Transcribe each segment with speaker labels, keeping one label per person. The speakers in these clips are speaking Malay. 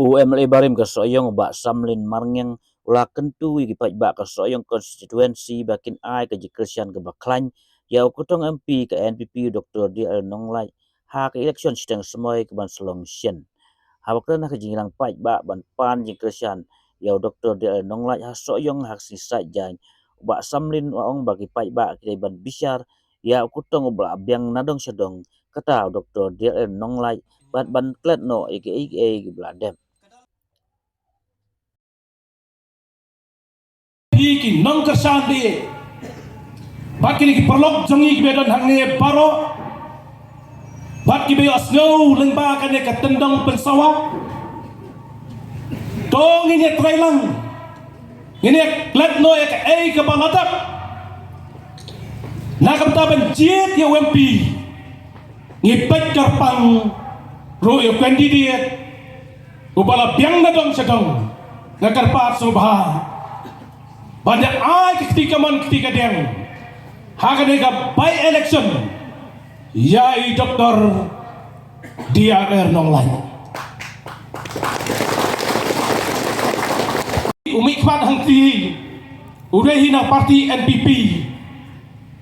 Speaker 1: UMLA Barim kesoyong bak samlin marngeng ulah kentu gipat bak kesoyong konstituensi bakin ai ke jikresian ke baklan ya ukutong MP ke NPP Dr. DL Nonglai ha ke election sedang semoy ke ban selong sien ha baklan ke jingirang pat bak ban pan jikresian ya Dr. DL Nonglai ha soyong hak sisat jan bak samlin waong bagi pat bak ke ban bisyar ya ukutong ubla abyang nadong sedong kata Dr. DL Nonglai ban klet no ike gibladem
Speaker 2: ki nong kersan di bakini ki perlok jongi ki bedon hangne baro bak ki be asno lengba kan ka tendong pensawa dong ini trailang ini let no ek ke baladak nakam ta ben jiet ya MP ngi pekar pang ro yo kandidat ubala biang na dong sedong nakar pat subha pada ai ketika deng haga nega by election yai Dr. DL Nonglai umikmat hangti udah hina parti NPP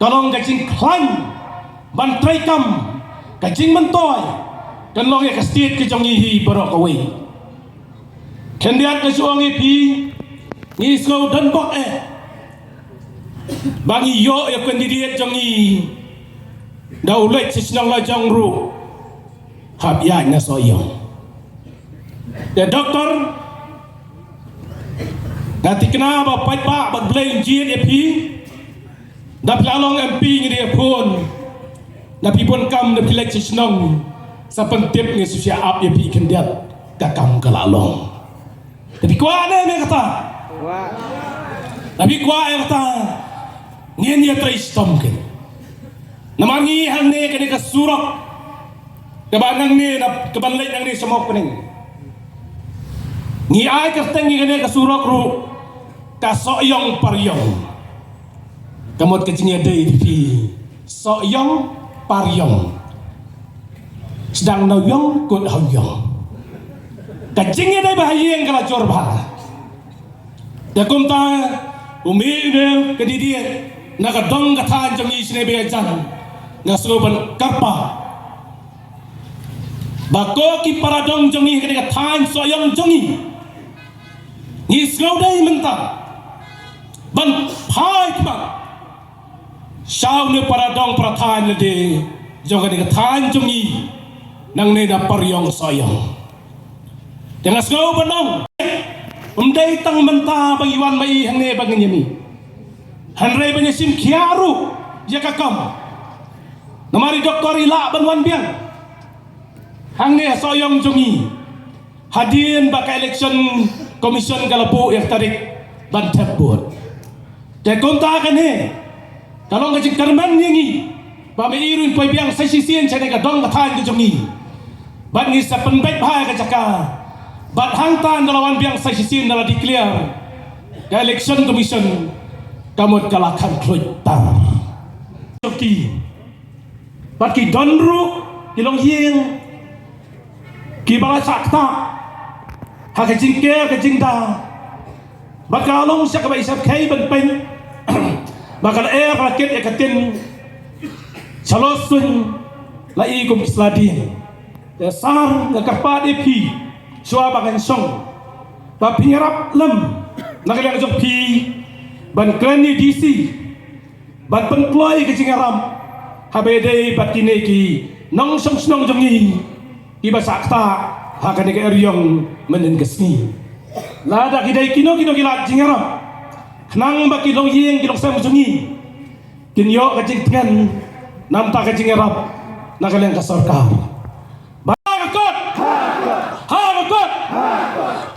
Speaker 2: tolong gajing klan bantrai kam gajing mentoy dan long ya kastit ke jongihi barok away kendiat ke suang EP ni slow dan bok bangi yo ya kandidat jongi daulat sisnang la jangru hab ya na soyong ya doktor nanti kenapa pat pak bag blame GNP dap lalong MP ni dia pun napi pun kam napi lek sisnang sa pentip ni susia ap ya pi kandidat kakam kalalong tapi kuane me kata tapi kuah yang kata nian dia teristom kan namangi hang ne kene ka surak kebanang ne na kebanlek nang ni semua pening ni ai ka tengi kene ka surak ru ka soyong paryong kamot kecingnya dei di soyong paryong sedang noyong kut hoyong kecingnya dei bahayeng kala corba ya kumta umi ne kedidian naga dong katan jongi sine bejan ngasuban karpa bako ki paradong jongi kedeka tan soyong jongi ni slowdai menta ban pai ba shaw ne paradong pratan de jonga de tan jongi nang ne da paryong soyong dengan slow banong umday tang menta bang iwan mai hangne bang nyami hanre banya sim kiaru ya kakam namari doktor ila ban wan biang hangne soyong jongi hadin baka election commission galapu yang tarik ban tebur de konta kan he kalau ngajik karman nyangi ba me irun poi biang sai sisien chane ka dong kathan ke jongi ban ni sa penbet bha ka jaka bat hangtan dalawan biang saksisin dalam declare election commission kamut kalakan kloitar ki bat ki donru kilong yeng ki bala sakta ha ke jingke ke jingda bakalong sia ka bai sap kai ban pen bakal raket ekatin salosun lai kum isladin dasar ngakapa depi suwa bagan song ba pingarap lem nagalang jok pi ban klani DC ban penkloi ke jingaram habede batine ki nong song snong jongi iba sakta hakane ke eryong menen kesni lada kidai kino gilat jingaram nang ba kilong yeng kilong sam jongi kinyo ke jingten namta ke jingaram nagalang ka sarkar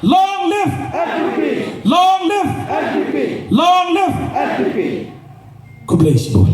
Speaker 2: long live NPP! Long live NPP! Long live NPP! Kublai Sibol.